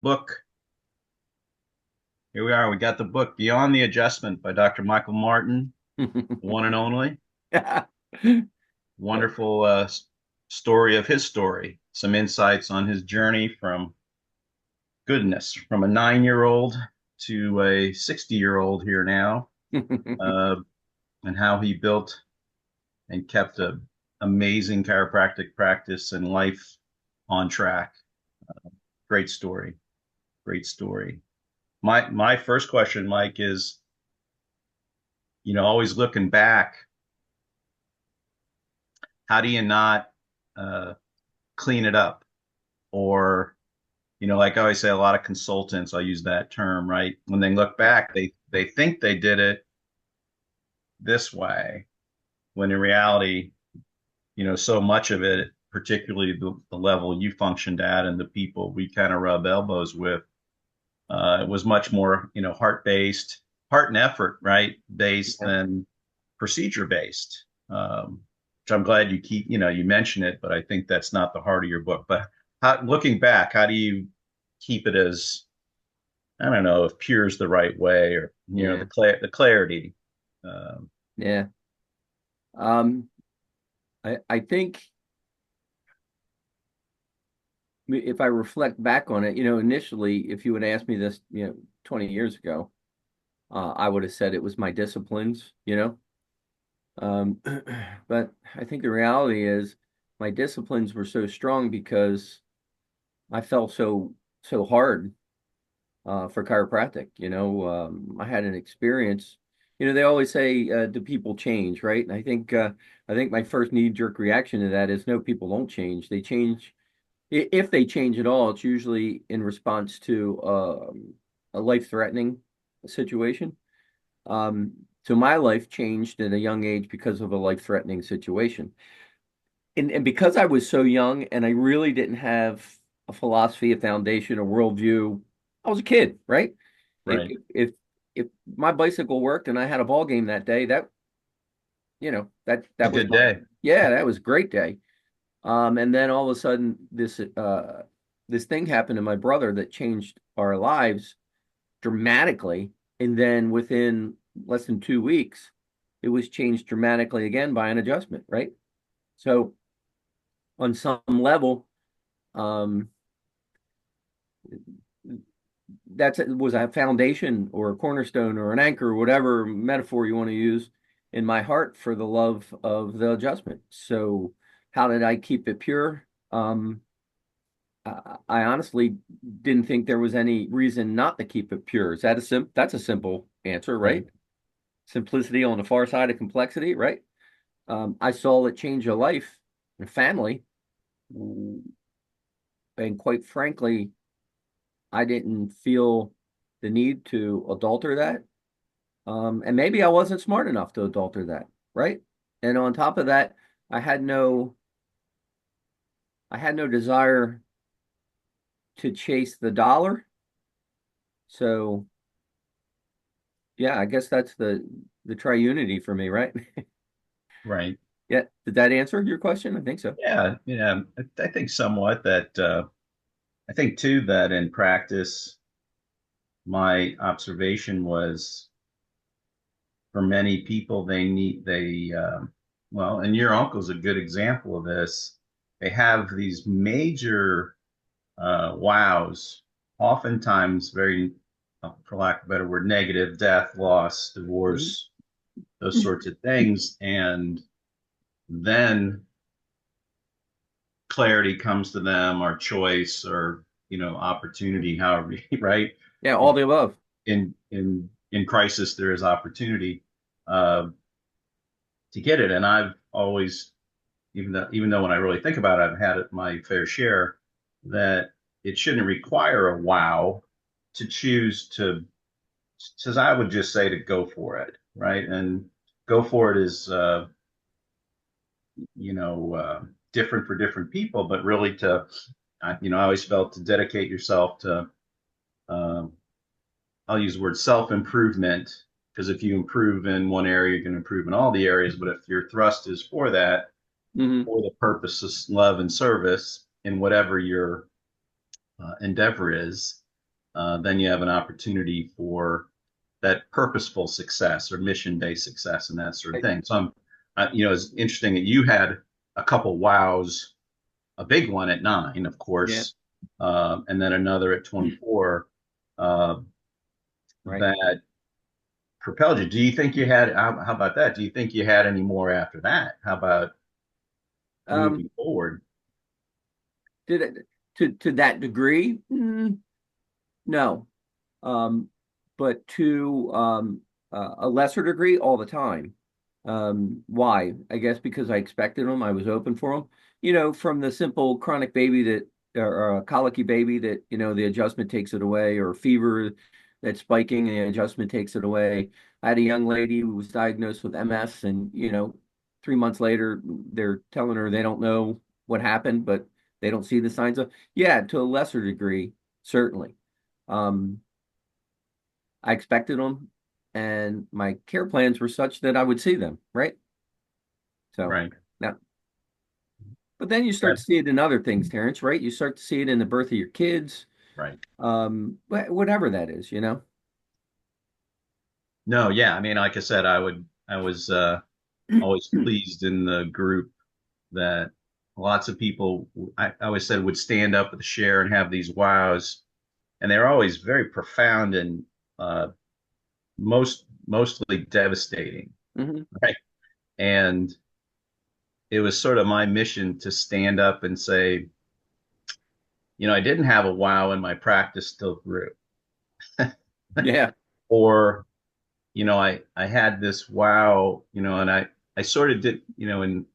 book. Here we are. We got the book Beyond the Adjustment by Dr. Michael Martin, one and only. Yeah. Wonderful story of his story. Some insights on his journey from goodness, from a 9-year old to a 60-year old here now, uh, and how he built and kept a amazing chiropractic practice and life on track. Great story. Great story. My first question, Mike, is always looking back, how do you not uh, clean it up? Or, like I always say, a lot of consultants, I'll use that term, right? When they look back, they think they did it this way, when in reality, so much of it, particularly the level you functioned at and the people we kind of rub elbows with, it was much more, heart based, heart and effort, right? Based Yeah. than procedure based. Which I'm glad you keep, you mention it, but I think that's not the heart of your book. But looking back, how do you keep it as, I don't know if pure is the right way, or Yeah. the clarity. Um, Yeah. Um, I think if I reflect back on it, initially, if you would ask me this, 20 years ago, I would have said it was my disciplines. Um, but I think the reality is my disciplines were so strong because I fell so hard for chiropractic. I had an experience. They always say, "Do people change?" Right? And I think my first knee-jerk reaction to that is, no, people don't change. They change if they change at all. It's usually in response to a life-threatening situation. So my life changed at a young age because of a life-threatening situation. And because I was so young and I really didn't have a philosophy, a foundation, a worldview, I was a kid, right? If right. if if my bicycle worked and I had a ball game that day, that It's a that was good my day. yeah, that was a great day. And then all of a sudden this thing happened to my brother that changed our lives dramatically. And then within less than 2 weeks, it was changed dramatically again by an adjustment, right? So on some level, um, that was a foundation or a cornerstone or an anchor, or whatever metaphor you want to use, in my heart for the love of the adjustment. So, how did I keep it pure? I honestly didn't think there was any reason not to keep it pure. That's a simple answer, Right. right? Simplicity on the far side of complexity, right? I saw it change a life, a family, and quite frankly, I didn't feel the need to adulter that. And maybe I wasn't smart enough to adulter that, right? And on top of that, I had no I had no desire to chase the dollar. So yeah, I guess that's the triunity for me, right? Right. Yeah. Did that answer your question? I think so. Yeah. Yeah. I think somewhat that, I think too that in practice, my observation was, for many people, well, and your uncle's a good example of this. They have these major wows, oftentimes very, for lack of a better word, negative: death, loss, Mhm. divorce, those sorts of things. And then clarity comes to them, or choice, or opportunity, however, right? Yeah, all the above. In crisis there is opportunity uh, to get it. And I've always, even though when I really think about it, I've had it my fair share, that it shouldn't require a wow to choose to, says I would just say, to go for it, right? And go for it is you know different for different people, but really to, I always felt, to dedicate yourself to, um, I'll use the word self improvement, because if you improve in one area, you can improve in all the areas. But if your thrust is for that, Hmm. for the purpose of love and service in whatever your endeavor is, then you have an opportunity for that purposeful success or mission-based success and that sort of Right. thing. So it's interesting that you had a couple wows, a big one at 9, of Yeah. course, and then another at 24 uh, Right. that propelled you. Do you think you had, how about that? Do you think you had any more after that? How about Um, moving forward? did it to that degree? No. Um, but to a lesser degree all the time. Why? I guess because I expected them. I was open for them. From the simple chronic baby that, or a colicky baby that, the adjustment takes it away, or fever that's spiking and the adjustment takes it away. I had a young lady who was diagnosed with MS, and, 3 months later, they're telling her they don't know what happened, but they don't see the signs of, yeah, to a lesser degree, certainly. Um, I expected them, and my care plans were such that I would see them, right? So Right. now, but then you Yeah. start to see it in other things, Terrence, right? You start to see it in the birth of your kids, Right. whatever that is, you know? No, yeah. I mean, like I said, I was always pleased in the group that lots of people, I always said, would stand up at the share and have these wows, and they're always very profound and mostly devastating, Hmm. right? And it was sort of my mission to stand up and say, I didn't have a wow in my practice still grew, Yeah. or I had this wow, and I sort of did, and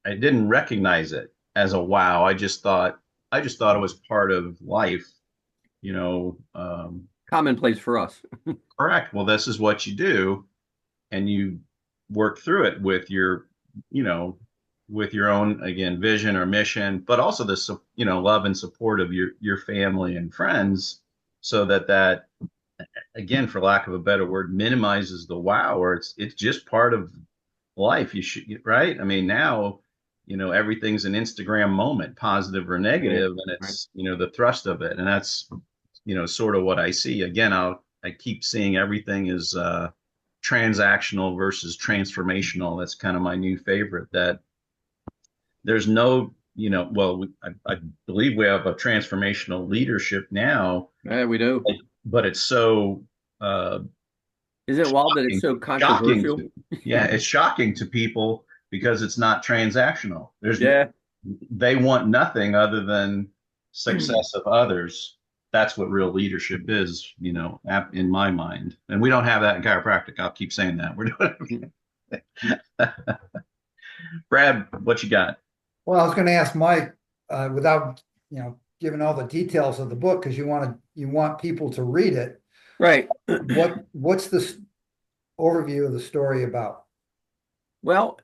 I didn't recognize it as a wow. I just thought it was part of life, you know. Commonplace for us. Correct. Well, this is what you do, and you work through it you know, with your own, again, vision or mission, but also the love and support of your family and friends, so that again, for lack of a better word, minimizes the wow, or it's just part of life. You should, right? I mean, now, everything's an Instagram moment, positive or Yeah. negative, and Right. it's, the thrust of it. And that's, sort of what I see. Again, I keep seeing everything is transactional versus transformational. That's kind of my new favorite, that there's no, well, I believe we have a transformational leadership now, Yeah, we do. but it's so uh, Isn't it wild that it's so shocking controversial? to yeah, it's shocking to people because it's not transactional. Yeah. They want nothing other than success of others. That's what real leadership is, in my mind. And we don't have that in chiropractic. I'll keep saying that. We're doing Brad, what you got? Well, I was going to ask Mike, without, giving all the details of the book, because you want people to read it. Right. What's the overview of the story about? Well,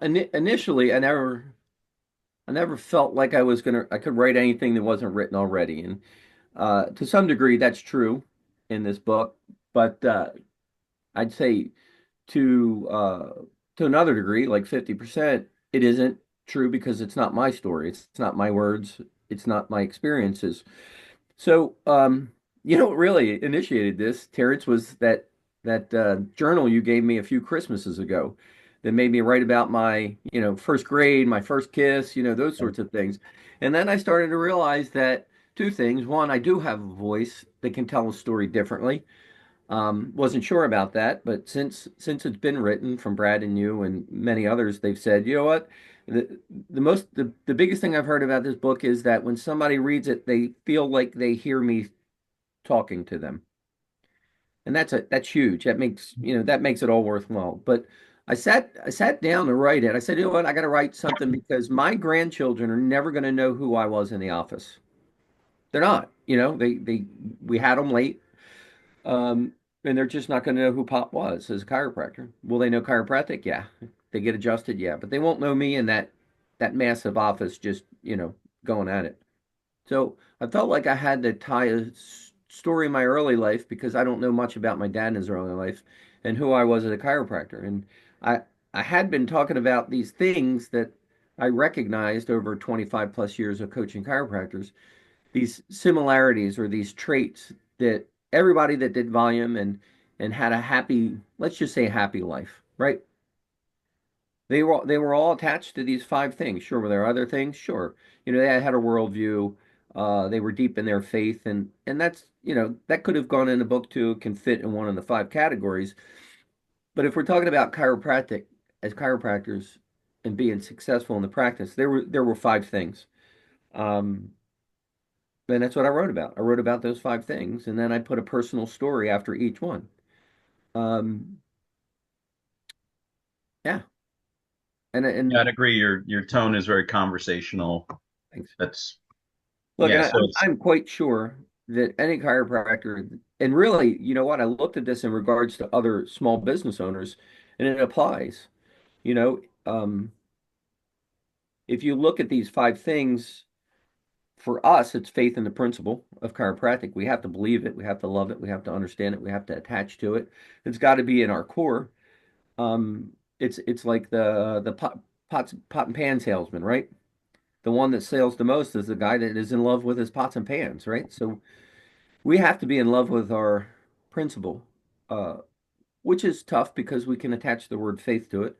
initially, I never felt like I could write anything that wasn't written already. And to some degree, that's true in this book. But I'd say to uh, to another degree, like 50%, it isn't true because it's not my story. It's not my words. It's not my experiences. So, what really initiated this, Terrence, was that journal you gave me a few Christmases ago that made me write about my, first grade, my first kiss, those sorts of things. And then I started to realize that two things. One, I do have a voice that can tell a story differently. Wasn't sure about that, but since it's been written from Brad and you and many others, they've said, you know what? The biggest thing I've heard about this book is that when somebody reads it, they feel like they hear me talking to them. And that's huge. That makes it all worthwhile. But I sat down to write it. I said, you know what? I got to write something because my grandchildren are never going to know who I was in the office. They're not. We had them late. Um, and they're just not going to know who Pop was as a chiropractor. Will they know chiropractic? Yeah. They get adjusted, yeah, but they won't know me in that massive office just, going at it. So I felt like I had to tie a story in my early life because I don't know much about my dad in his early life and who I was as a chiropractor. And I I had been talking about these things that I recognized over 25 plus years of coaching chiropractors these similarities or these traits that everybody that did volume and had a happy, let's just say happy life, right? They were all attached to these five things. Sure, were there other things? Sure. They had a worldview. They were deep in their faith, and that's that could have gone in a book too. Can fit in one of the five categories. But if we're talking about chiropractic as chiropractors and being successful in the practice, there were five things. Um, and that's what I wrote about. I wrote about those five things, and then I put a personal story after each one. Um, yeah, Yeah, I'd and agree. Your tone is very conversational. thanks. That's Look, yeah. and So I'm quite sure that any chiropractor, and really, you know what, I looked at this in regards to other small business owners, and it applies. You know, um, if you look at these five things, for us, it's faith in the principle of chiropractic. We have to believe it, we have to love it, we have to understand it, we have to attach to it. It's got to be in our core. It's like the pot and pan salesman, right? The one that sells the most is the guy that is in love with his pots and pans, right? So we have to be in love with our principle, uh, which is tough because we can attach the word faith to it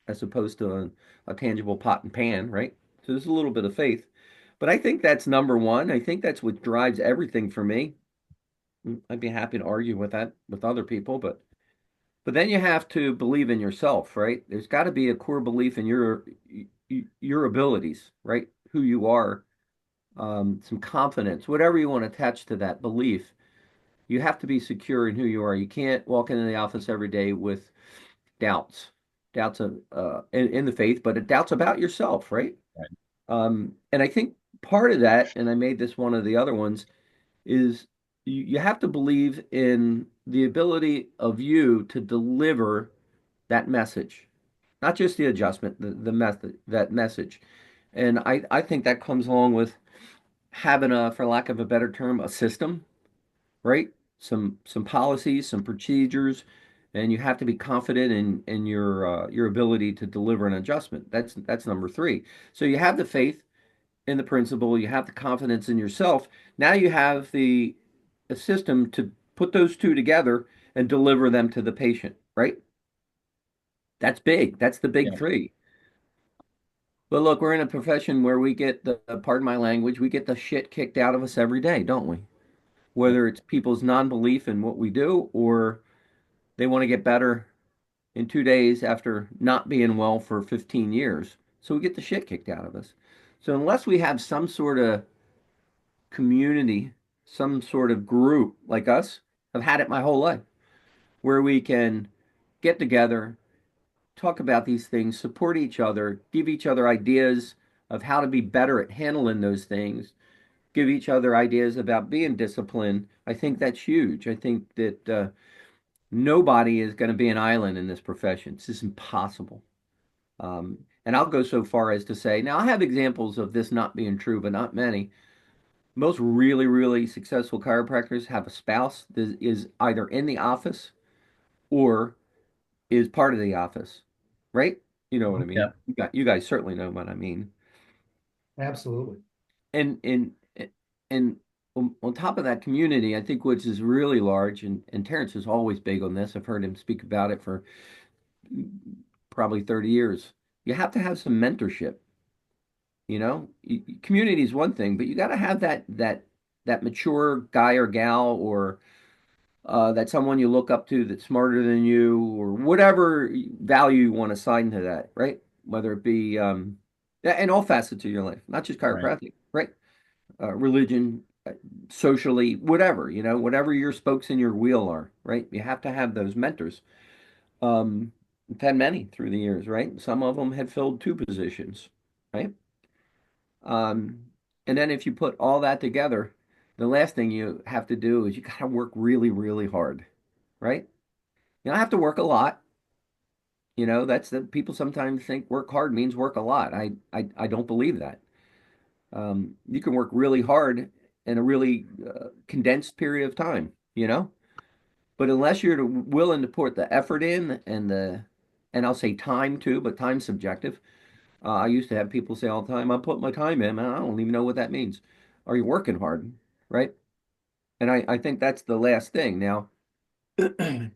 as opposed to a tangible pot and pan, right? So there's a little bit of faith. But I think that's number one. I think that's what drives everything for me. I'd be happy to argue with that with other people, but then you have to believe in yourself, right? There's got to be a core belief in your abilities, right? Who you are, some confidence, whatever you want to attach to that belief. You have to be secure in who you are. You can't walk into the office every day with doubts, doubts of in the faith, but doubts about yourself, right? right. And I think part of that, and I made this one of the other ones, is you have to believe in the ability of you to deliver that message, not just the adjustment, the method, that message. And I think that comes along with having a, for lack of a better term, a system, right? Some policies, some procedures, and you have to be confident in your ability to deliver an adjustment. That's number three. So you have the faith in the principle, you have the confidence in yourself. Now you have the a system to put those two together and deliver them to the patient, right? That's big. That's the big Yeah. three. But look, we're in a profession where we get pardon my language, we get the shit kicked out of us every day, don't we? Yeah. Whether it's people's non-belief in what we do or they want to get better in 2 days after not being well for 15 years. So we get the shit kicked out of us. So unless we have some sort of community, some sort of group like us, I've had it my whole life, where we can get together, talk about these things, support each other, give each other ideas of how to be better at handling those things, give each other ideas about being disciplined. I think that's huge. I think that nobody is going to be an island in this profession. It's just impossible. And I'll go so far as to say, now I have examples of this not being true, but not many. Most really, really successful chiropractors have a spouse that is either in the office or is part of the office, right? You know what I Yeah. mean? You guys certainly know what I mean. Absolutely. And on top of that community, I think which is really large, and Terrence is always big on this. I've heard him speak about it for probably 30 years. You have to have some mentorship, you know? Community is one thing, but you got to have that mature guy or gal or that someone you look up to that's smarter than you or whatever value you want to assign to that, right? Whether it be in all facets of your life, not just Right. chiropractic, right? Religion, socially, whatever, whatever your spokes in your wheel are, right? You have to have those mentors. I've had many through the years, right? Some of them had filled two positions, right? Um, and then if you put all that together, the last thing you have to do is you got to work really, really hard, right? You don't have to work a lot. That's the people sometimes think work hard means work a lot. I don't believe that. You can work really hard in a really condensed period of time, but unless you're willing to put the effort in and I'll say time too, but time's subjective. I used to have people say all the time, I put my time in, and I don't even know what that means. are you working hard, right? And I think that's the last thing. Now,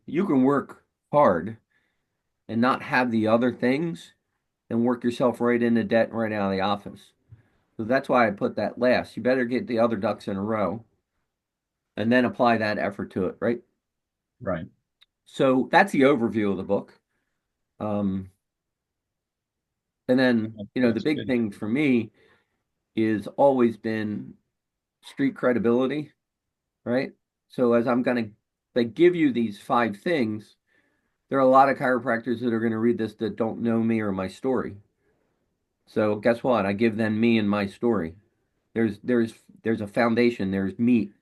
you can work hard and not have the other things and work yourself right into debt and right out of the office. So that's why I put that last. You better get the other ducks in a row and then apply that effort to it, right? Right. So that's the overview of the book. Um, and then, the That's big good. thing for me is always been street credibility, right? So as I'm going to they give you these five things, there are a lot of chiropractors that are going to read this that don't know me or my story. So guess what? I give them me and my story. There's a foundation, there's meat,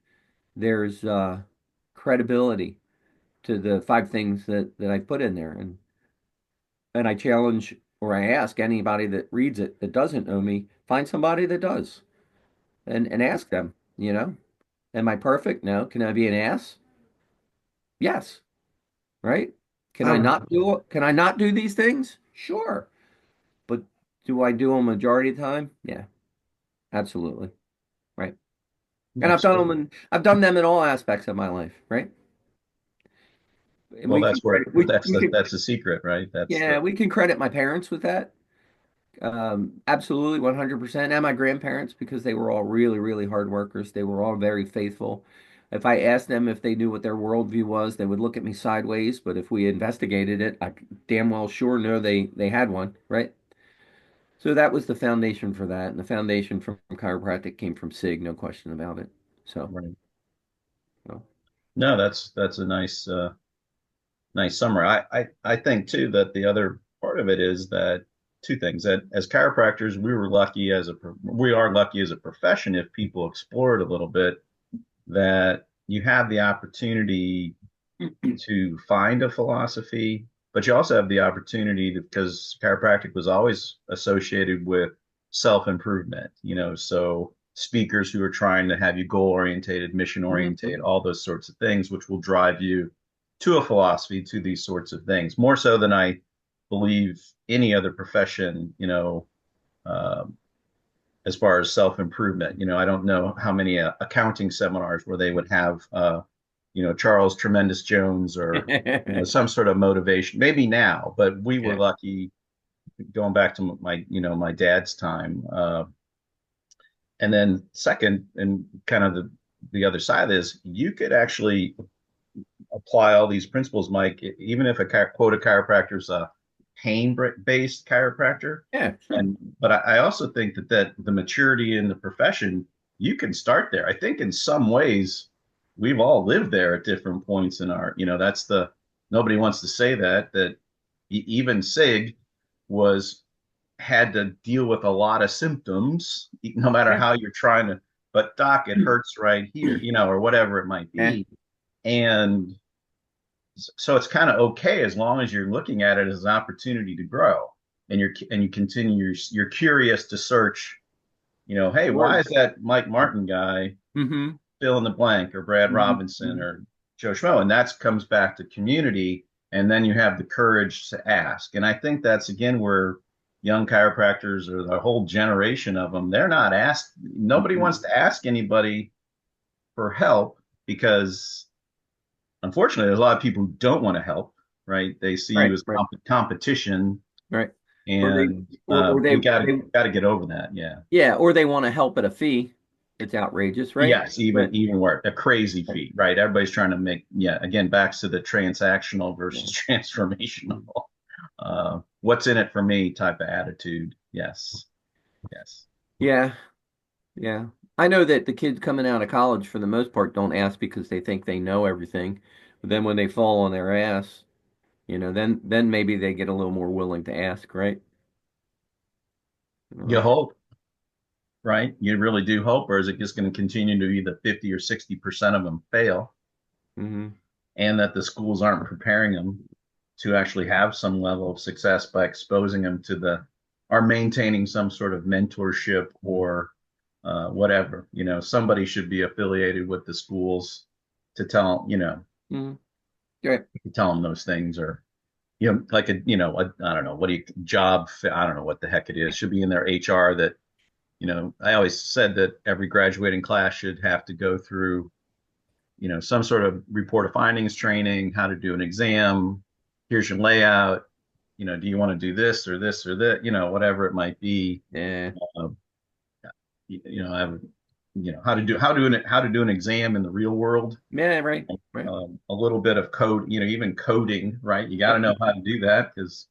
there's credibility to the five things that I put in there. And I challenge or I ask anybody that reads it that doesn't know me, find somebody that does and ask them, am I perfect? No. Can I be an ass? Yes. Right? I would, Can I not do these things? Sure. But do I do them majority of the time? Yeah, absolutely. Right. And Absolutely. I've done them in all aspects of my life, right? And Well, we can that's where credit we, that's we can that's the secret, right? That's yeah, the we can credit my parents with that. Absolutely 100%. And my grandparents because they were all really, really hard workers. They were all very faithful. If I asked them if they knew what their worldview was, they would look at me sideways. But if we investigated it, I damn well sure know they had one, right? So that was the foundation for that. And the foundation from chiropractic came from SIG, no question about it. So, right. well, No, that's a nice summary. I think too that the other part of it is that two things that as chiropractors we are lucky as a profession if people explore it a little bit that you have the opportunity to find a philosophy, but you also have the opportunity to, because chiropractic was always associated with self improvement, so speakers who are trying to have you goal orientated, mission orientated, mhm. all those sorts of things, which will drive you to a philosophy, to these sorts of things, more so than I believe any other profession, um, as far as self improvement. I don't know how many accounting seminars where they would have, Charles Tremendous Jones or, some sort of motivation. Maybe now, but we were Yeah, lucky going back to my dad's time. And then second, and kind of the other side is you could actually apply all these principles, Mike, even if quote a chiropractor is a pain based chiropractor. yeah, sure. But I also think that the maturity in the profession, you can start there. I think in some ways we've all lived there at different points in our, that's the nobody wants to say that even SIG was had to deal with a lot of symptoms, no matter Yeah. how you're trying to, but doc, it hurts right here, or whatever it might Yeah. be. And so it's kind of okay as long as you're looking at it as an opportunity to grow and you continue you're curious to search, hey, why Or is that Mike Martin guy mm-hmm. fill in the blank or Brad Robinson Mm-hmm. or Joe Schmo? And that comes back to community. And then you have the courage to ask. And I think that's again where young chiropractors or the whole generation of them, they're not asked. Nobody wants Mm-hmm. to ask anybody for help because unfortunately, there's a lot of people who don't want to help, right? They see you Right, as right, competition, right. Or they and or we they got to get over that. Yeah. yeah, or they want to help at a fee. It's outrageous, right? Yes, But even worse, a crazy feat, right? Everybody's trying to make, yeah, again, back to the transactional yeah. versus transformational. What's in it for me type of attitude. Yes, yes. Yeah, yeah. I know that the kids coming out of college for the most part don't ask because they think they know everything. But then when they fall on their ass, then maybe they get a little more willing to ask, right? I don't You know. hope, right? You really do hope, or is it just going to continue to be the 50 or 60% of them fail? Hmm. And that the schools aren't preparing them to actually have some level of success by exposing them to or maintaining some sort of mentorship or whatever. Somebody should be affiliated with the schools to Hmm. Right. tell them those things or, like I don't know, what do you, I don't know what the heck it is, should be in their HR that, I always said that every graduating class should have to go through, some sort of report of findings training, how to do an exam. Here's your layout. Do you want to do this or this or that? Whatever it might be. Yeah. Um, have, how to do an exam in the real world. Yeah, right. Right. A little bit of code, even coding, right? You got to know how to do that because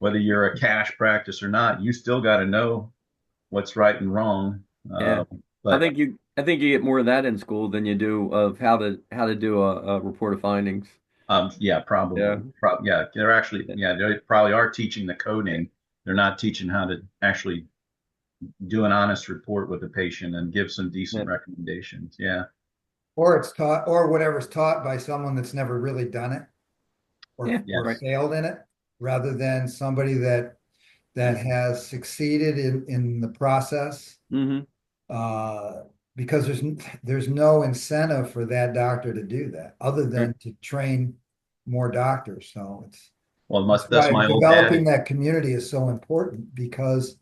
whether you're a cash practice or not, you still got to know what's right and wrong. Yeah. But I think you get more of that in school than you do of how to do a report of findings. yeah, probably, Yeah. yeah, they probably are teaching the coding. They're not teaching how to actually do an honest report with the patient and give some decent Yeah. recommendations. Yeah, Or it's taught, or whatever's taught by someone that's never really done it Yeah. or Right. yes, failed in it, rather than somebody that has succeeded in the process. Hmm. Uh, because there's no incentive for that doctor to do that other Right. than to train more doctors. So well, that's that's why my old developing adage. that community is so important, because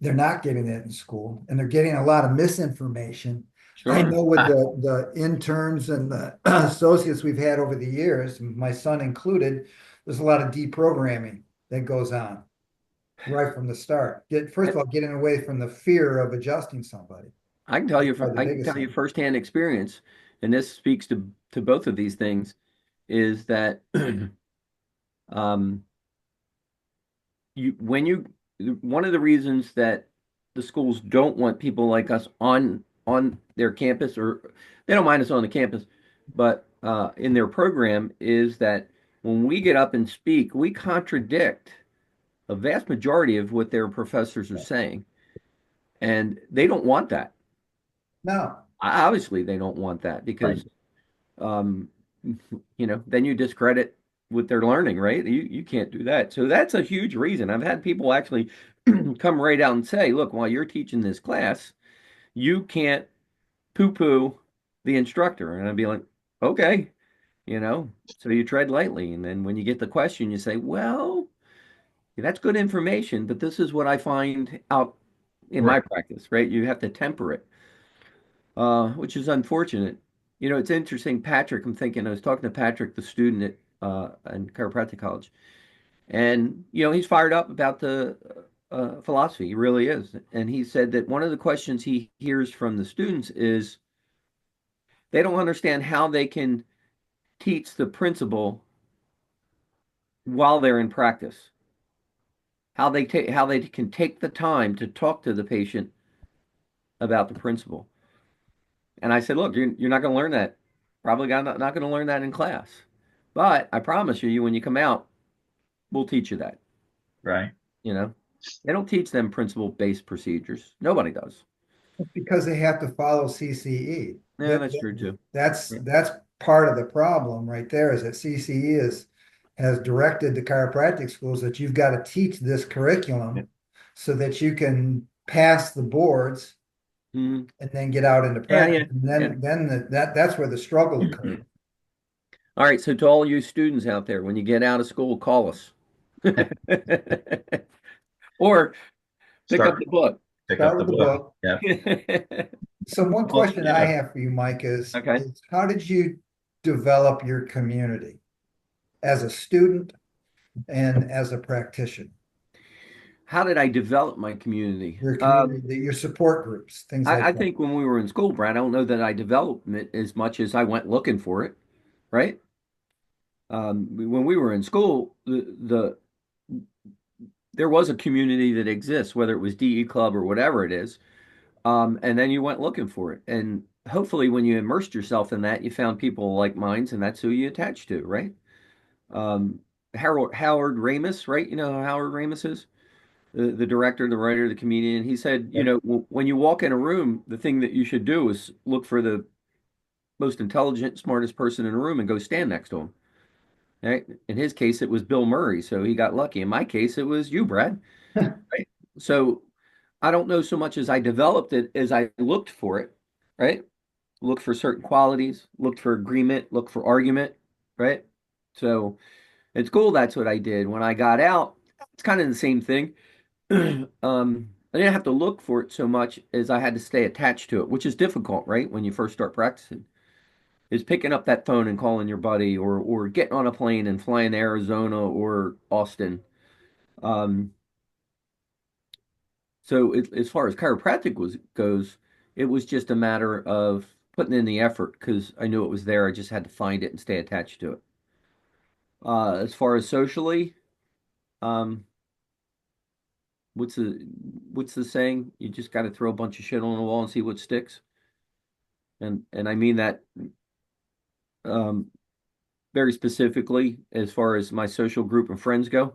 they're not getting it in school and they're getting a lot of misinformation. I Sure. know with the interns and the associates we've had over the years, my son included, there's a lot of deprogramming that goes on right from the start. First of all, getting away from the fear of adjusting somebody. That's probably the I can biggest tell you thing. firsthand experience, and this speaks to both of these things, is that um, you one of the reasons that the schools don't want people like us on their campus, or they don't mind us on the campus, but in their program, is that when we get up and speak, we contradict a vast majority of what their professors are saying, and they don't want that. No, Obviously, they don't want that Right, because um, then you discredit what they're learning, right? You can't do that. So that's a huge reason. I've had people actually come right out and say, look, while you're teaching this class, you can't poo-poo the instructor. And I'd be like, okay, so you tread lightly. And then when you get the question, you say, well, that's good information, but this is what I find out in right, my practice, right? You have to temper it, which is unfortunate. It's interesting, Patrick. I'm thinking, I was talking to Patrick, the student at in chiropractic college, and he's fired up about the philosophy. He really is, and he said that one of the questions he hears from the students is they don't understand how they can teach the principle while they're in practice. How they can take the time to talk to the patient about the principle. And I said, look, you're not going to learn that. Probably not going to learn that in class. But I promise you, when you come out, we'll teach you that. right, You know, they don't teach them principle-based procedures. Nobody does. because they have to follow CCE. Yeah, that's true too. Yeah. That's part of the problem right there, is that CCE has directed the chiropractic schools that you've got to teach this Yeah. curriculum so that you can pass the boards Mhm. and then get out into Yeah, practice. yeah, And yeah. that's where the struggle occurred. All right, so to all you students out there, when you get out of school, call us. Or pick up start the book. pick up Start the with the book. book. Yeah, So one well, question I yeah. have for you, Mike, Okay. is how did you develop your community as a student and as a practitioner? How did I develop my community? Your community, your support groups, things like I that. think when we were in school, Brad, I don't know that I developed it as much as I went looking for it, right? When we were in school, there was a community that exists, whether it was DE Club or whatever it is, and then you went looking for it. And hopefully, when you immersed yourself in that, you found people like minds, and that's who you attached to, right? Um, Howard Ramis, right? You know who Howard Ramis is? The director, the writer, the comedian. He said, Yep. when you walk in a room, the thing that you should do is look for the most intelligent, smartest person in the room and go stand next to him. Right? In his case, it was Bill Murray, so he got lucky. In my case, it was you, Brad. Right? So I don't know so much as I developed it as I looked for it, right? Looked for certain qualities, looked for agreement, looked for argument, right? So at school, that's what I did. When I got out, it's kind of the same thing. I didn't have to look for it so much as I had to stay attached to it, which is difficult, right? When you first start practicing, is picking up that phone and calling your buddy, or getting on a plane and flying to Arizona or Austin. Um, so as far as chiropractic goes, it was just a matter of putting in the effort because I knew it was there. I just had to find it and stay attached to it. As far as socially, um, what's the what's the saying? You just got to throw a bunch of shit on the wall and see what sticks. And I mean that um, very specifically as far as my social group and friends go.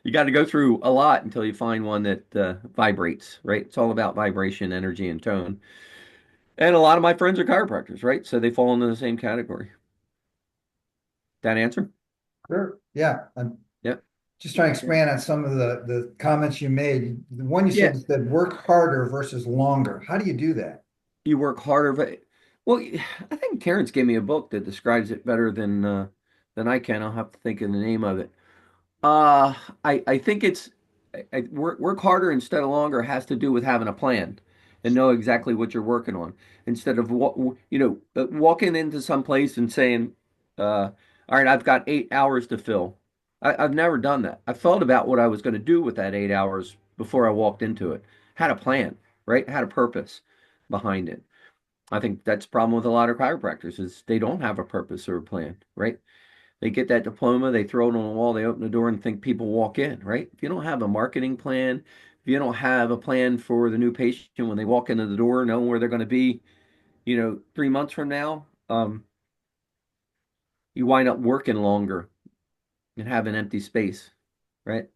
You got to go through a lot until you find one that vibrates, right? It's all about vibration, energy, and tone. And a lot of my friends are chiropractors, right? So they fall into the same category. That answer? Sure. Yeah, I'm Yep. just trying to expand on some of the comments you made. The one you Yeah. said work harder versus longer. How do you do that? You work harder. Well, I think Terrence gave me a book that describes it better than I can. I'll have to think of the name of it. Uh, I think work harder instead of longer has to do with having a plan and know exactly what you're working on instead of walking into some place and saying, "All right, I've got 8 hours to fill." I've never done that. I thought about what I was going to do with that 8 hours before I walked into it. Had a plan, right? Had a purpose behind it. I think that's the problem with a lot of chiropractors is they don't have a purpose or a plan, right? They get that diploma, they throw it on the wall, they open the door and think people walk in, right? If you don't have a marketing plan, if you don't have a plan for the new patient when they walk into the door, knowing where they're going to be, 3 months from now, you wind up working longer and have an empty space, right?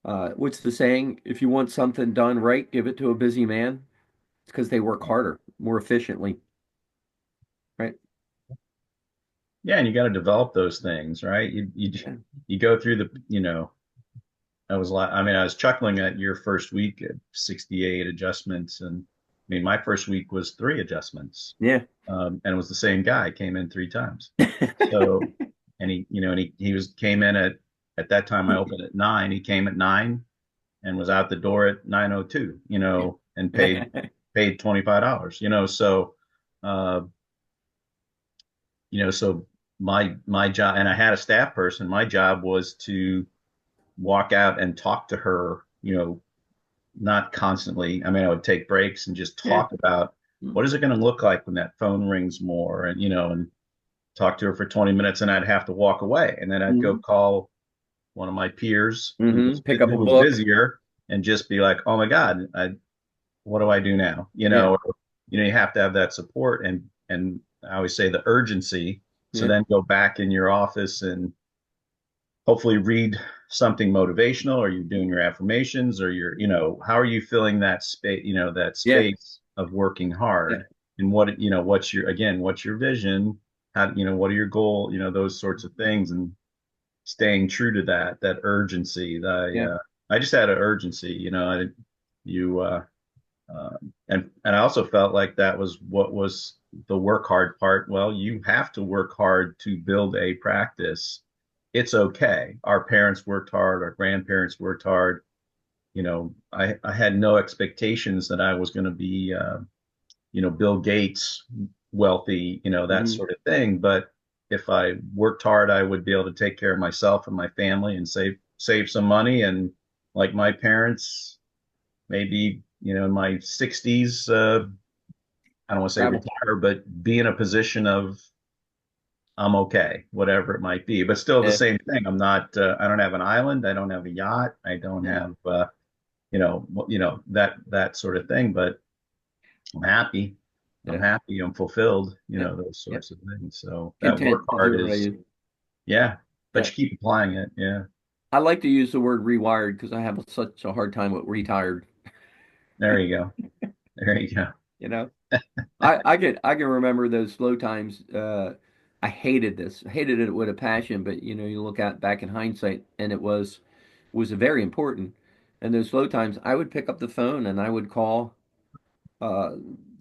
What's the saying? If you want something done right, give it to a busy man. It's because they work harder, more efficiently, right? Yeah, and you got to develop those things, right? Yeah. You go through the, I was like, I mean, I was chuckling at your first week at 68 adjustments, and I mean, my first week was three adjustments, Yeah. and it was the same guy came in three times. So, and he came in at that time I opened at 9. He came at 9 and was out the door at 9:02, and paid $25, so. Uh, so my job, and I had a staff person. My job was to walk out and talk to her, not constantly. I mean, I would take breaks and just Yeah. talk about what is it going to look like when that phone rings more, and talk to her for 20 minutes, and I'd have to walk away, and then I'd go Hmm. call one of my peers Pick up who a was book. busier, and just be like, oh my God, what do I do now? Yeah. You have to have that support, and I always say the urgency. So Yeah. then go back in your office and hopefully read something motivational, or you're doing your affirmations, or how are you filling that space, that Yeah. space of working Yeah. hard, and what's your vision, how, what are your goal, those sorts of things, and staying true to that urgency. Yeah. I just had an urgency, you and I also felt like that was what was the work hard part. Well, you have to work hard to build a practice. It's okay. Our parents worked hard, our grandparents worked hard. I had no expectations that I was going to be, Bill Gates wealthy, that Hmm. sort of thing. But if I worked hard, I would be able to take care of myself and my family and save some money. And like my parents, maybe, in my 60s, I don't want to say Travel. retire, but be in a position of I'm okay, whatever it might be. But still the Yeah. same thing. I don't have an island. I don't have a yacht. I don't Yeah. have, that sort of thing. But I'm happy. I'm Yeah. happy. I'm fulfilled, Yeah. those Yeah. sorts of things. So that work Content is the hard word I is, use. yeah, but Yeah. you keep applying it. Yeah. I like to use the word rewired because I have such a hard time with retired. There you go. There you go. You know, I can remember those slow times. I hated this. I hated it with a passion, but you look at back in hindsight, and it was very important. And those slow times, I would pick up the phone and I would call uh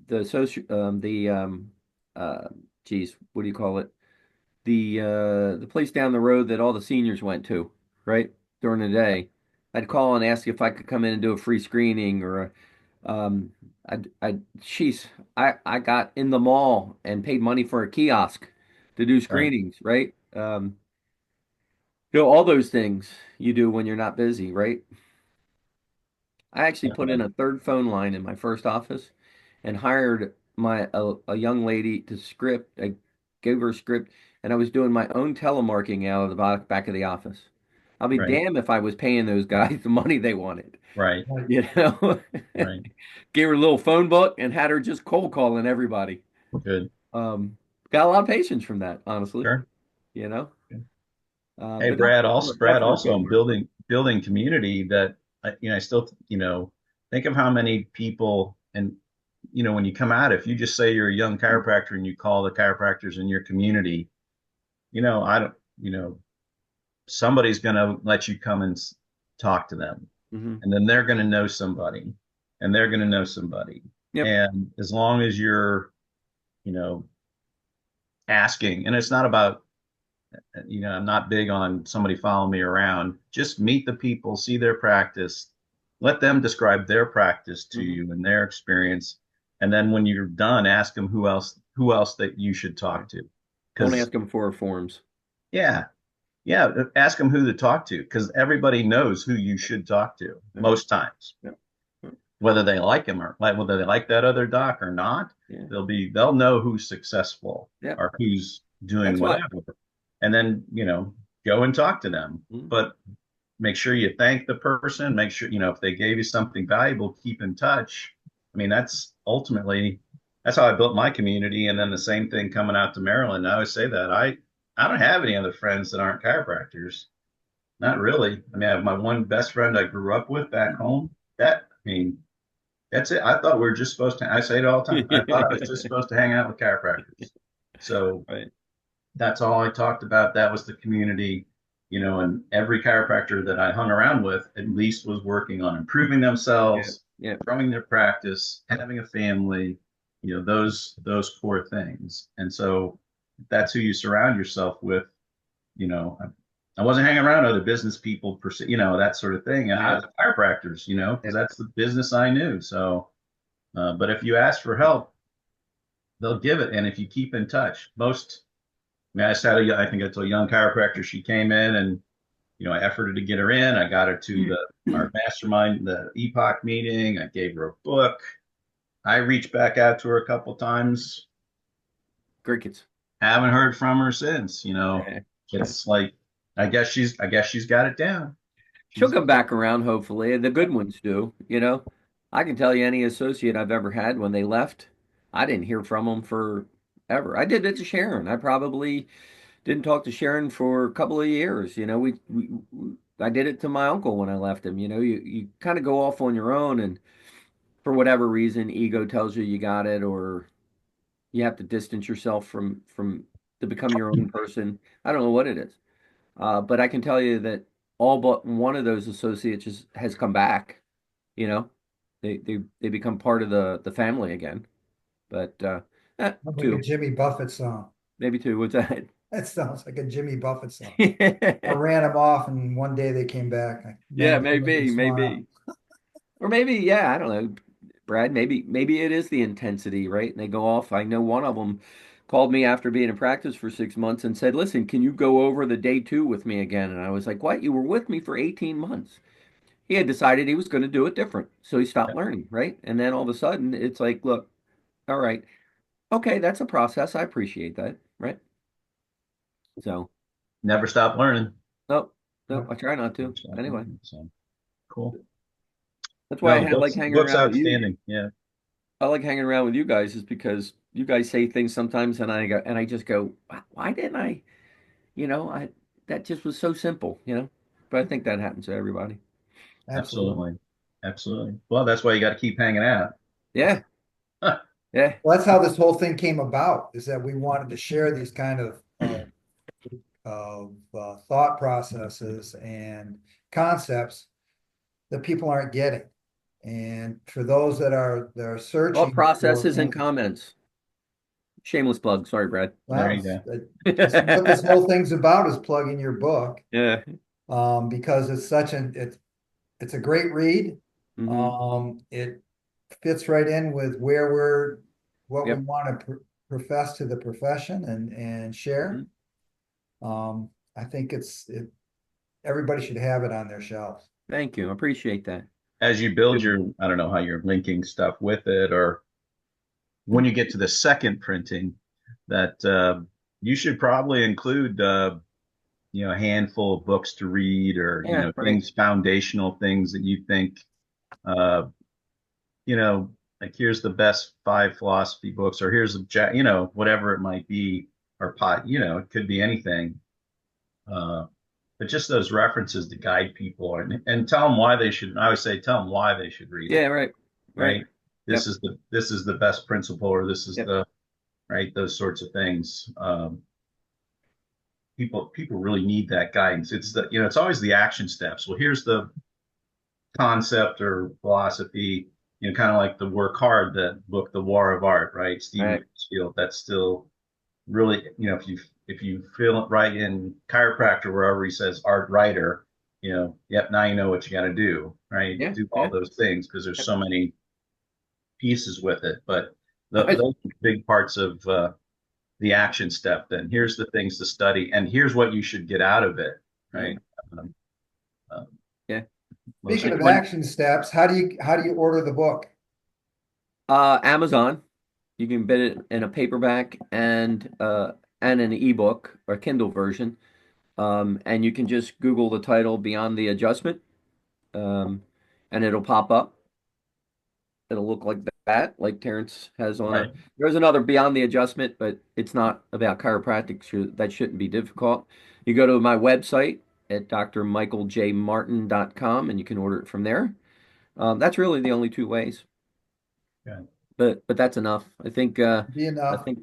the social uh geez, what do you call it? The place down the road that all the seniors went to, right? During the day. I'd call and ask if I could come in and do a free screening or sheesh, I got in the mall and paid money for a kiosk to do Right. screenings, right? All those things you do when you're not busy, right? I actually put in Definitely. a third phone line in my first office and hired a young lady to script. I gave her a script, and I was doing my own telemarketing out of the back of the office. I'll be Right. damned if I was paying those guys the money they wanted, Right. Like, you know? Right. Gave her a little phone book and had her just cold calling everybody. Good. Um, got a lot of patience from that, honestly, Sure. you know? Good. Hey, But that's Brad, definitely also good I'm work. building community that, I still, think of how many people and, when you come out, if you just say you're a young chiropractor and you call the chiropractors in your community, I don't, somebody's going to let you come and talk to them. Hmm. And then they're going to know somebody and they're going to know somebody. Yep. And as long as you're, you know, asking, and it's not about, I'm not big on somebody following me around. Just meet the people, see their practice, let them describe their practice to Hmm. you and their experience. And then when you're done, ask them who else that you should Yeah. talk to. Don't Because, ask them for forms. yeah, yeah, ask them who to talk to because everybody knows who you should talk to Yeah. most times, Yeah. whether they like him or like whether they like that other doc or not. Yeah. They'll know who's successful Yeah. or who's doing That's why. whatever, and then go and talk to them. Mhm. But make sure you thank the person. Make sure if they gave you something valuable, keep in touch. I mean, that's how I built my community. And then the same thing coming out to Maryland. I always say that I don't have any other friends that aren't chiropractors. Not really. I mean, I have my one best friend I grew up with back home. That's it. I thought we were just supposed to. I say it all the time. I thought I was just supposed to hang out with chiropractors. So Right. that's all I talked about. That was the community, and every chiropractor that I hung around with at least was working on improving Yeah. themselves, Yeah. growing their practice, having a family, those core things. And so that's who you surround yourself with. You know, I wasn't hanging around other business people per se, that sort of thing. I Yeah. was chiropractors, Yeah. because that's the business I knew. So, but if you ask for help, they'll give it. And if you keep in touch, I mean, I think I told a young chiropractor, she came in and, I efforted to get her in. I got her to our mastermind, the Epoch meeting. I gave her a book. I reached back out to her a couple times. Crickets. Haven't heard from her since, Yeah. it's like, I guess she's got it down. She'll She's, come back around, hopefully. The good ones do, you know. I can tell you any associate I've ever had when they left, I didn't hear from them for ever. I did it to Sharon. I probably didn't talk to Sharon for a couple of years. I did it to my uncle when I left him. You kind of go off on your own, and for whatever reason, ego tells you you got it, or you have to distance yourself from to become your own person. I don't know what it is. But I can tell you that all but one of those associates has come back. You know, they become part of the family again. But sounds like a two, Jimmy Buffett song. maybe two. What's that? That sounds like a Jimmy Buffett song. I ran them off, and one day they came back. Yeah, Man, that made me maybe, smile. maybe, or maybe, yeah, I don't know, Brad. Maybe it is the intensity, right? And they go off. I know one of them called me after being in practice for 6 months and said, "Listen, can you go over the day two with me again?" And I was like, "What? You were with me for 18 months." He had decided he was going to do it different. So he stopped learning, right? And then all of a sudden it's like, look, all right, okay, that's a process. I appreciate that, right? So, never stop learning. no, no, Yep. I try not Never to. stop Anyway, learning. So cool. that's why No, I like the hanging book's around with you. outstanding. Yeah, I like hanging around with you guys is because you guys say things sometimes and I just go, why didn't I, that just was so simple, But I think that happens to everybody. Absolutely. absolutely. Absolutely. Well, that's why you got to keep hanging out. Yeah, yeah. Well, that's how this whole thing came about, is that we wanted to share these kind of thought processes and concepts that people aren't getting. And for those that are Thought searching for processes and answers, comments. Shameless plug. Sorry, Brad. There well, you go. this is what this whole thing's about, is plugging your book, Yeah. because it's such an it's it's a great read. Hmm. It fits right in with where we're what we Yep. want to profess to the profession and share. Mhm. I think everybody should have it on their shelves. Thank you. I appreciate that. As you build Good. your, I don't know how you're linking stuff with it, or when you get to the second printing, that you should probably include a handful of books to read, or Yeah, right. things, foundational things that you think uh, you know like, here's the best five philosophy books, or here's the whatever it might be, or pot, it could be anything. uh, but just those references to guide people, and tell them why they should. I always say, tell them why they should read Yeah, it, right. Right. right? This Yep. is the best principle, or this is Yep. the right, those sorts of things. People really need that guidance. It's always the action steps. Well, here's the concept or philosophy, kind of like the Work Hard, that book, The War of Art, right? Stephen Right. Field. That's still really, if you feel it right in chiropractor, wherever he says art writer, yep, now you know what you got to do, right? Yeah. Do all Yeah. those things, because there's Yep. so many pieces with it. But I, those are big parts of the action step. Then here's the things to study, and here's what you should get out of it, yeah. right? Um, um, Yeah. most Speaking I, of when action steps, how do you order the book? Amazon, you can get it in a paperback and an ebook or Kindle version. And you can just Google the title Beyond the Adjustment, um, and it'll pop up. It'll look like that, like Terrence has on a. right. There's another Beyond the Adjustment, but it's not about chiropractic, so that shouldn't be difficult. You go to my website at drmichaeljmartin.com and you can order it from there. That's really the only two ways, Yeah. but that's enough. Be I enough. think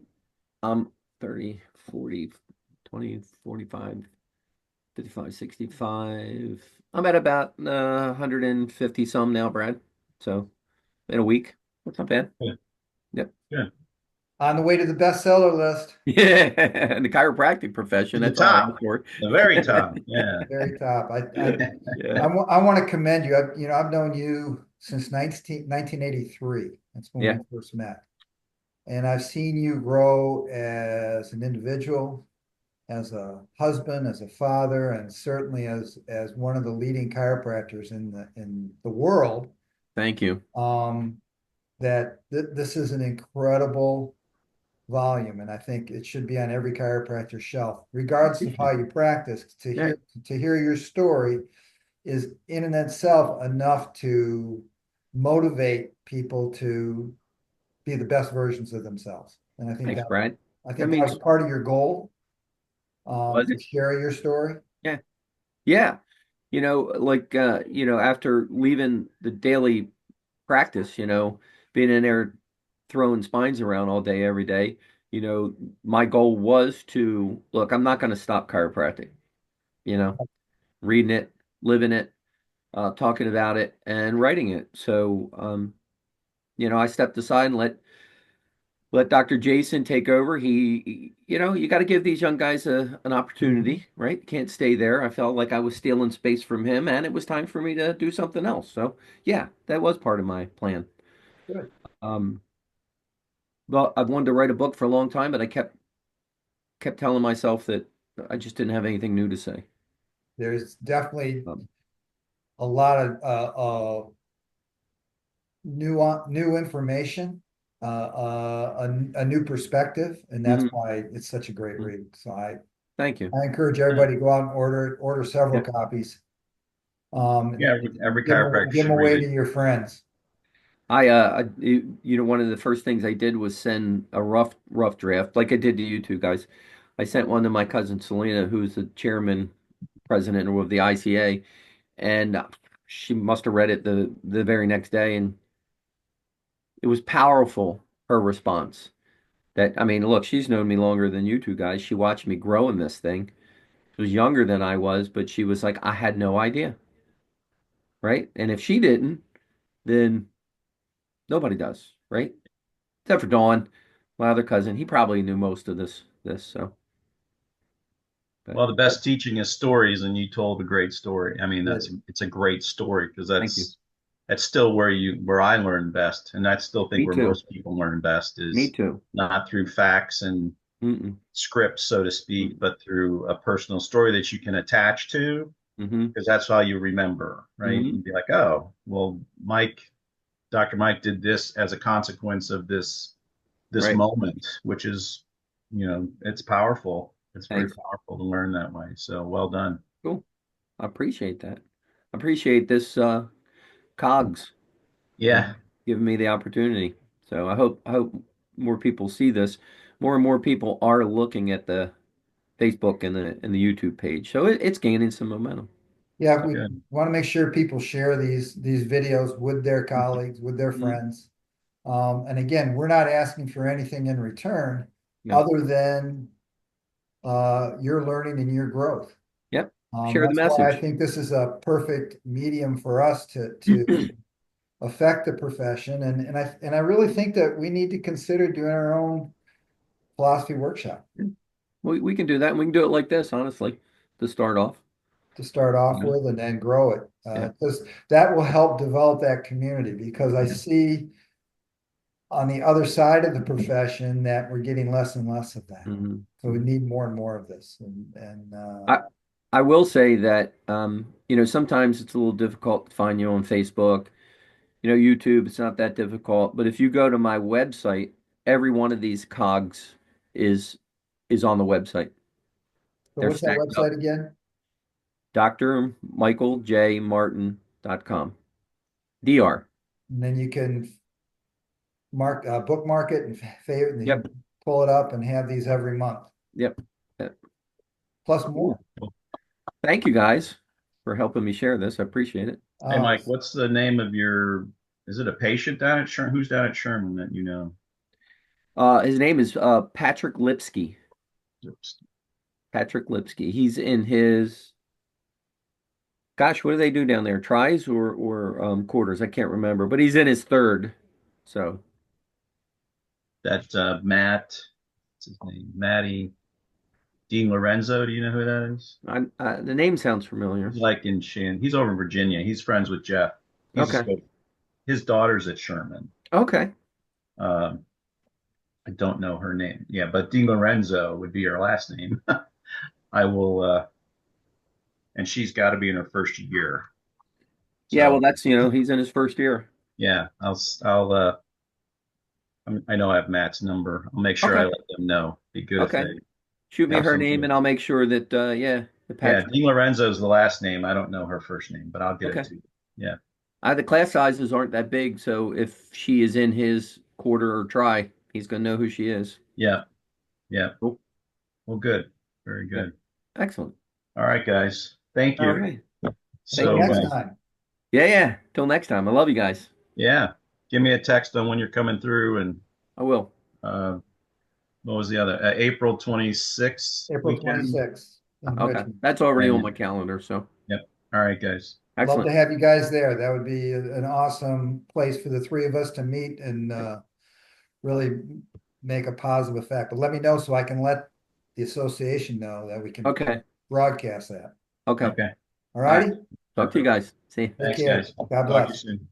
I'm 30, 40, 20, 45, 55, 65. I'm at about 150 some now, Brad. So in a week. That's not bad. Good. Yep. Good. On the way to the bestseller list, Yeah. In the chiropractic To profession, the that's all I top, ask for. the very top. Yeah. very top. Yeah. I want to commend you. I've known you since 1983. That's when we Yeah. first met. And I've seen you grow as an individual, as a husband, as a father, and certainly as one of the leading chiropractors in the world. Thank you. Um, that this is an incredible volume, and I think it should be on every chiropractor shelf, regardless of how Appreciate it. you practice. To Yeah. hear your story is in and itself enough to motivate people to be the best versions of themselves. And Thanks, Brad. I That think that was means, part of your goal, was to it? share your story. Yeah. Yeah. After leaving the daily practice, being in there throwing spines around all day, every day, my goal was to look, I'm not going to stop chiropractic, you know, reading it, living it, talking about it, and writing it. So, I stepped aside and let Dr. Jason take over. You got to give these young guys an Mhm. opportunity, right? Can't stay there. I felt like I was stealing space from him, and it was time for me to do something else. So, yeah, that was part of my plan. Good. Um, Well, I've wanted to write a book for a long time, but I kept telling myself that I just didn't have anything new to say. There's definitely Um, a lot of new information, a new perspective, and that's mhm, why it's such a great mhm. read. So I Thank you. I encourage Yeah. everybody to go out and order several Yeah, copies. Yeah, And every give them chiropractor give them should read away it. to your friends. one of the first things I did was send a rough draft, like I did to you two guys. I sent one to my cousin Selena, who's the chairman, president of the ICA, and she must have read it the very next day, and it was powerful. Her response. That I mean, look, she's known me longer than you two guys. She watched me grow in this thing. She was younger than I was, but she was like, I had no idea, right? And if she didn't, then nobody does, right? Except for Dawn, my other cousin. He probably knew most of this. So But Well, the best teaching is stories, and you told a great story. I mean, Good. it's a great story because thank you. that's still where I learn best, and I still think Me where too. most people learn best Me is too. not through facts and Mm-mm. scripts, so to speak, but through a personal story that you can attach to, Mm-hmm. because that's how you remember, right? Mm-hmm. And be like, oh, well, Dr. Mike did this as a consequence of this Right. moment, which is, it's powerful. It's very Thanks. powerful to learn that way. So well done. Cool. I appreciate that. I appreciate this cogs Yeah. giving me the opportunity. So I hope more people see this. More and more people are looking at the Facebook and the YouTube page. So it's gaining some momentum. Yeah, So we Good. want to make sure people share these videos with their colleagues, with their mhm. friends. And again, we're not asking for anything in return Yeah. other than your learning and your growth. Yep. Share the That's why I message. think this is a perfect medium for us to affect the profession. And I really think that we need to consider doing our own philosophy workshop We can do that, and we can do it like this, honestly, to start off. to start You off know? with and then grow it. Yeah. Because that will help develop that community because I see on the other side of the profession that we're getting less and less of that. hmm So we need more and more of this. And I I will say that sometimes it's a little difficult to find you on Facebook. YouTube, it's not that difficult. But if you go to my website, every one of these cogs is is on the website. so They're what's that stacked up. website again? drmichaeljmartin.com. DR. And then you can bookmark it and favorite, and you Yep. can pull it up and have these every month, Yep. Yep. plus more. Cool. Thank you guys for helping me share this. I appreciate it. Hey, Uh, Mike, what's the name of is it a patient down at Sherman? Who's down at Sherman that you know? His name is Patrick Lipsky. Patrick Lipsky. He's in his gosh, what do they do down there? Tries or quarters? I can't remember, but he's in his third. So That Matt, what's his name? Matty Dean Lorenzo. Do you know who that is? the name sounds familiar. He's like in Shan. He's over in Virginia. He's friends with Jeff. Okay. His daughter's at Sherman. Okay. Um, I don't know her name. Yeah, but Dean Lorenzo would be her last name. I will, and she's got to be in her first year. Yeah, well, So that's, he's in his first year. yeah, I know I have Matt's number. I'll make sure I Okay. let them know. Be good if Okay. they Shoot me have her some. name and I'll make sure that, yeah, the Yeah, Patrick. Dean Lorenzo's the last name. I don't know her first name, but I'll get it Okay. to you. Yeah, The class sizes aren't that big, so if she is in his quarter or try, he's gonna know who she is. yeah, yeah. Cool. Well, good. Very Yeah. good. Excellent. All right, guys. Thank All you. right. Thank till you, So, next guys. time. Yeah, yeah. Till next time. I love you guys. yeah, give me a text on when you're coming through and I will. uh, what was the other? April 26th April weekend. 26th in Okay. Richmond. That's already on And my calendar, so yep. All right, guys. Love to excellent. have you guys there. That would be an awesome place for the three of us to meet and really make a positive effect. But let me know so I can let the association know that we can Okay. broadcast that. Okay. Okay. All All right. righty? Talk to you Perfect. guys. See you. Take Thanks, care. guys. God Talk to you bless. soon.